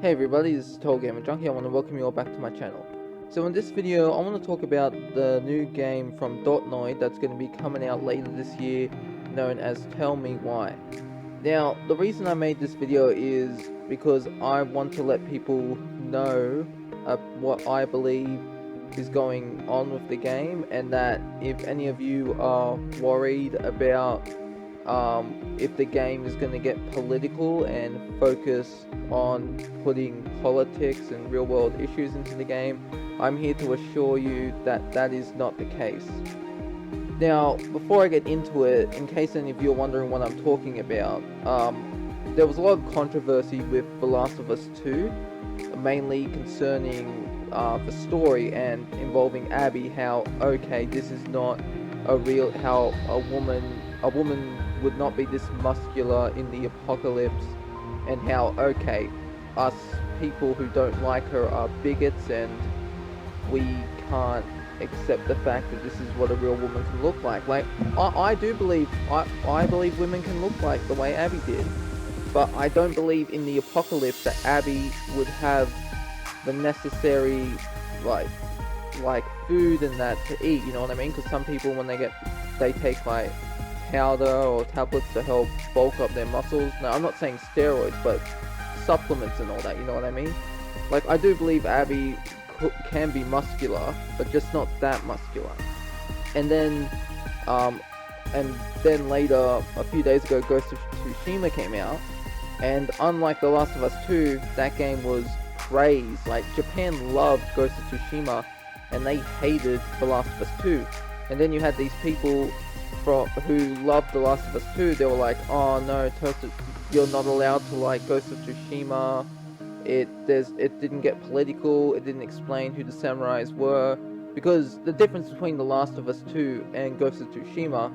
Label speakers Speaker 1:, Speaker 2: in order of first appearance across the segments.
Speaker 1: Hey everybody, this is TotalGamerJunkie. I want to welcome you all back to my channel. So in this video, I want to talk about the new game from DOTVOD that's going to be coming out later this year, known as Tell Me Why. Now, the reason I made this video is because I want to let people know what I believe is going on with the game, and that if any of you are worried about if the game is going to get political and focus on putting politics and real world issues into the game, I'm here to assure you that that is not the case. Now, before I get into it, in case any of you are wondering what I'm talking about, there was a lot of controversy with The Last of Us 2, mainly concerning the story and involving Abby, how, okay, this is not a real, how a woman would not be this muscular in the apocalypse, and how, okay, us people who don't like her are bigots and we can't accept the fact that this is what a real woman can look like. Like, I do believe, I believe women can look like the way Abby did, but I don't believe in the apocalypse that Abby would have the necessary, like food and that to eat, you know what I mean? Because some people, when they take like powder or tablets to help bulk up their muscles. Now, I'm not saying steroids, but supplements and all that, you know what I mean? Like, I do believe Abby can be muscular, but just not that muscular. And then later, a few days ago, Ghost of Tsushima came out, and unlike The Last of Us 2, that game was praised. Like, Japan loved Ghost of Tsushima, and they hated The Last of Us 2. And then you had these people who loved The Last of Us 2, they were like, oh no, you're not allowed to like Ghost of Tsushima, it didn't get political, it didn't explain who the samurais were, because the difference between The Last of Us 2 and Ghost of Tsushima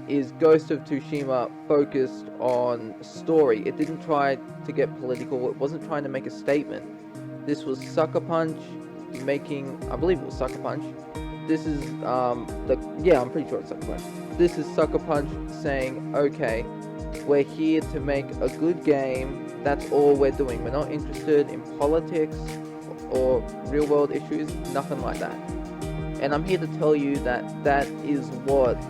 Speaker 1: is Ghost of Tsushima focused on story. It didn't try to get political, it wasn't trying to make a statement. This was Sucker Punch making, I believe it was Sucker Punch. This is, I'm pretty sure it's Sucker Punch. This is Sucker Punch saying, okay, we're here to make a good game, that's all we're doing. We're not interested in politics or real world issues, nothing like that. And I'm here to tell you that that is what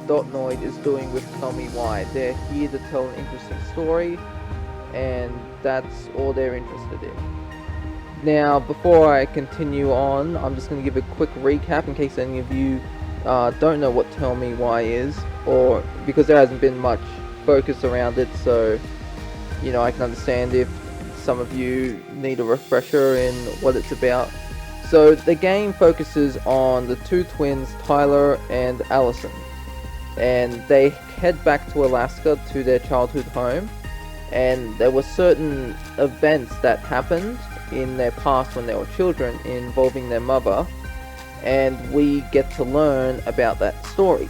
Speaker 1: DOTVOD is doing with Tell Me Why. They're here to tell an interesting story, and that's all they're interested in. Now, before I continue on, I'm just going to give a quick recap in case any of you don't know what Tell Me Why is, or because there hasn't been much focus around it, so, you know, I can understand if some of you need a refresher in what it's about. So, the game focuses on the two twins, Tyler and Allison, and they head back to Alaska to their childhood home, and there were certain events that happened in their past when they were children involving their mother, and we get to learn about that story.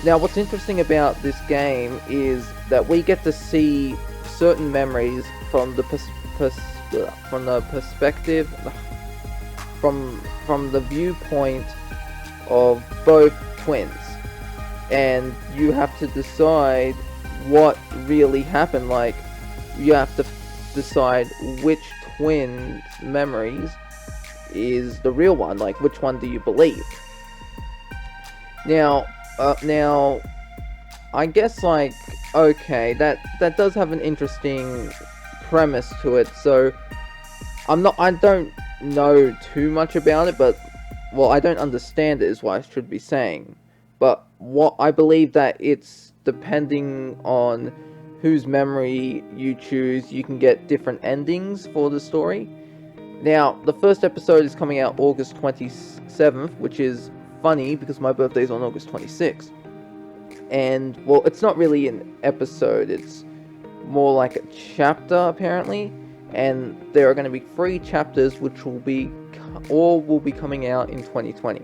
Speaker 1: Now, what's interesting about this game is that we get to see certain memories from the perspective, from the viewpoint of both twins, and you have to decide what really happened. Like, you have to decide which twin's memories is the real one, like which one do you believe. Now I guess, like, okay, that does have an interesting premise to it. So I don't know too much about it, but, well, I don't understand it is what I should be saying. But what I believe that it's depending on whose memory you choose, you can get different endings for the story. Now, the first episode is coming out August 27th, which is funny because my birthday is on August 26th. And, well, it's not really an episode, it's more like a chapter, apparently. And there are going to be 3 chapters, which will be coming out in 2020.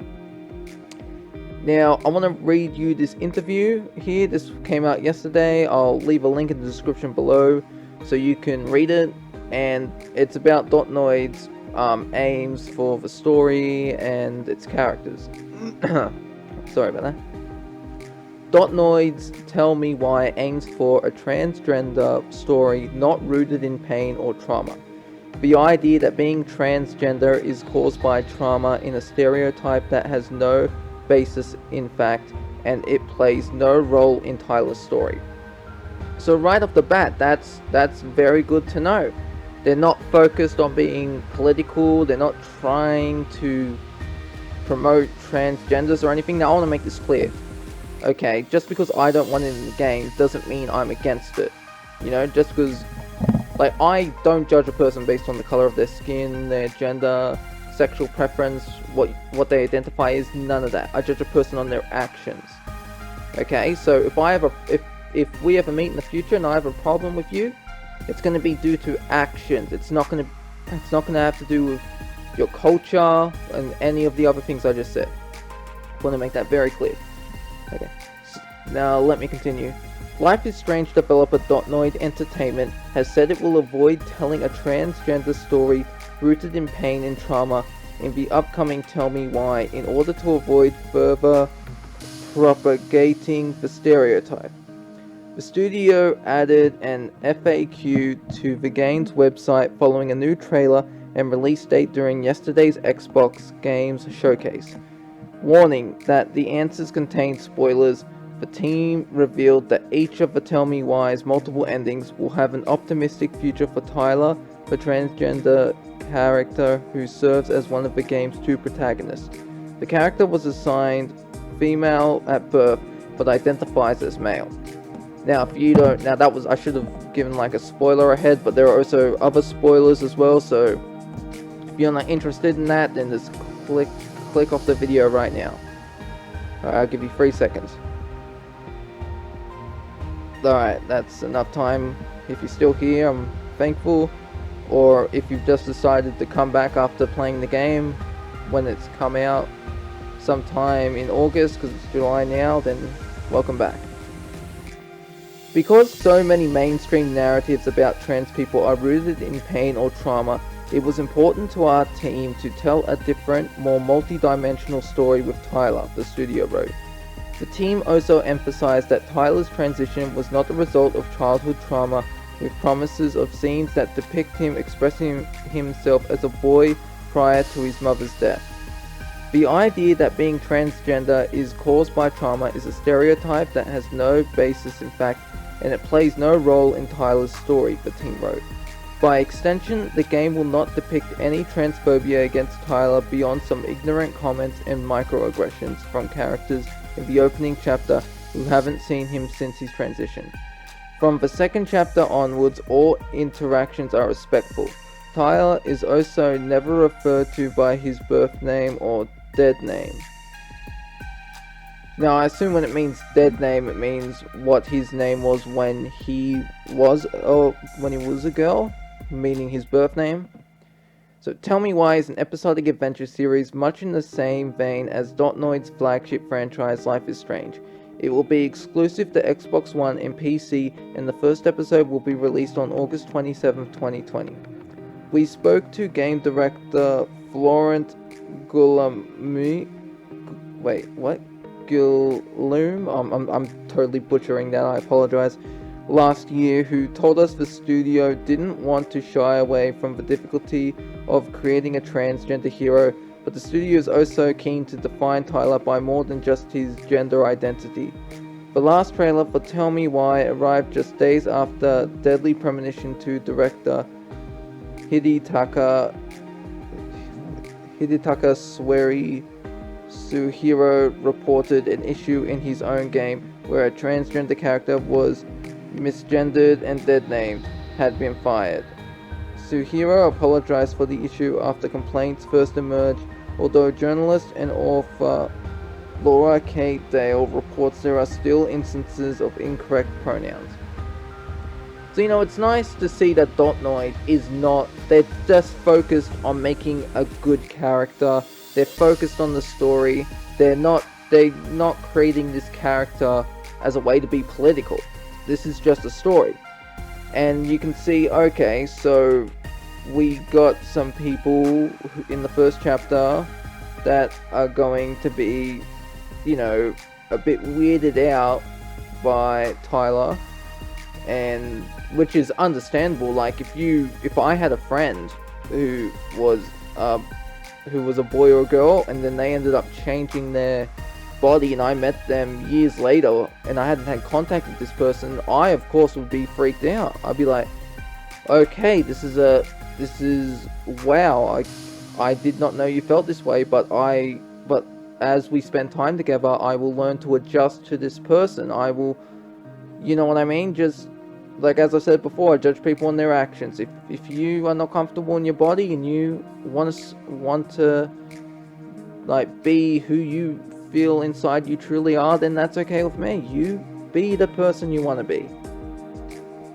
Speaker 1: Now, I want to read you this interview here. This came out yesterday. I'll leave a link in the description below so you can read it. And it's about DOTVOD's aims for the story and its characters. Sorry about that. DOTVOD's Tell Me Why aims for a transgender story not rooted in pain or trauma. The idea that being transgender is caused by trauma in a stereotype that has no basis in fact, and it plays no role in Tyler's story. So right off the bat, that's very good to know. They're not focused on being political, they're not trying to promote transgenders or anything. Now I want to make this clear. Okay, just because I don't want it in the game doesn't mean I'm against it. You know, just because, like, I don't judge a person based on the color of their skin, their gender, sexual preference, what they identify as, none of that. I judge a person on their actions. Okay, so if we ever meet in the future and I have a problem with you, it's going to be due to actions. It's not going to have to do with your culture and any of the other things I just said. I want to make that very clear. Okay, so now let me continue. Life is Strange developer DONTVOD Entertainment has said it will avoid telling a transgender story rooted in pain and trauma in the upcoming Tell Me Why in order to avoid further propagating the stereotype. The studio added an FAQ to the game's website following a new trailer and release date during yesterday's Xbox Games Showcase. Warning that the answers contain spoilers. The team revealed that each of the Tell Me Why's multiple endings will have an optimistic future for Tyler, the transgender character who serves as one of the game's two protagonists. The character was assigned female at birth, but identifies as male. Now, if you don't, I should have given like a spoiler ahead, but there are also other spoilers as well, so if you're not interested in that, then just click off the video right now. Alright, I'll give you 3 seconds. Alright, that's enough time. If you're still here, I'm thankful. Or if you've just decided to come back after playing the game when it's come out sometime in August, because it's July now, then welcome back. Because so many mainstream narratives about trans people are rooted in pain or trauma, it was important to our team to tell a different, more multi-dimensional story with Tyler, the studio wrote. The team also emphasized that Tyler's transition was not the result of childhood trauma, with promises of scenes that depict him expressing himself as a boy prior to his mother's death. The idea that being transgender is caused by trauma is a stereotype that has no basis in fact, and it plays no role in Tyler's story, the team wrote. By extension, the game will not depict any transphobia against Tyler beyond some ignorant comments and microaggressions from characters in the opening chapter who haven't seen him since his transition. From the second chapter onwards, all interactions are respectful. Tyler is also never referred to by his birth name or dead name. Now, I assume when it means dead name, it means what his name was when he was a girl, meaning his birth name. So, Tell Me Why is an episodic adventure series much in the same vein as DONTVOD's flagship franchise Life is Strange. It will be exclusive to Xbox One and PC, and the first episode will be released on August 27, 2020. We spoke to game director Florent Guillaume. I'm totally butchering that, I apologize. Last year, who told us the studio didn't want to shy away from the difficulty of creating a transgender hero, but the studio is also keen to define Tyler by more than just his gender identity. The last trailer for Tell Me Why arrived just days after Deadly Premonition 2 director Hidetaka Suehiro reported an issue in his own game where a transgender character was misgendered and dead-named had been fired. Suehiro apologized for the issue after complaints first emerged, although journalist and author Laura K. Dale reports there are still instances of incorrect pronouns. So, you know, it's nice to see that DONTVOD is not, they're just focused on making a good character, they're focused on the story, they're not creating this character as a way to be political. This is just a story. And you can see, okay, so we got some people in the first chapter that are going to be, you know, a bit weirded out by Tyler. and which is understandable. Like if I had a friend who was a boy or a girl, and then they ended up changing their body, and I met them years later, and I hadn't had contact with this person, I of course would be freaked out. I'd be like, okay, this is wow, I did not know you felt this way, but as we spend time together, I will learn to adjust to this person. I will, you know what I mean? Just like as I said before, I judge people on their actions. If you are not comfortable in your body and you want to like be who you feel inside you truly are, then that's okay with me. You be the person you want to be.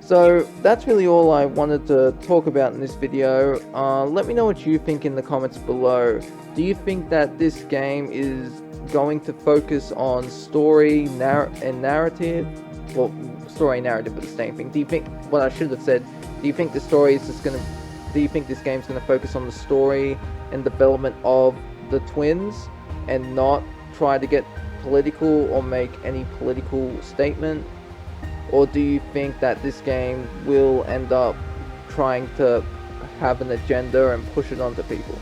Speaker 1: So that's really all I wanted to talk about in this video. Let me know what you think in the comments below. Do you think that this game is going to focus on story and narrative? Well, story and narrative are the same thing. Do you think, what I should have said, do you think the story is just gonna, do you think this game's gonna focus on the story and development of the twins and not try to get political or make any political statement? Or do you think that this game will end up trying to have an agenda and push it onto people?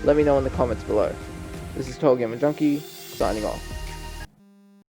Speaker 1: Let me know in the comments below. This is TotalGamerJunkie, signing off.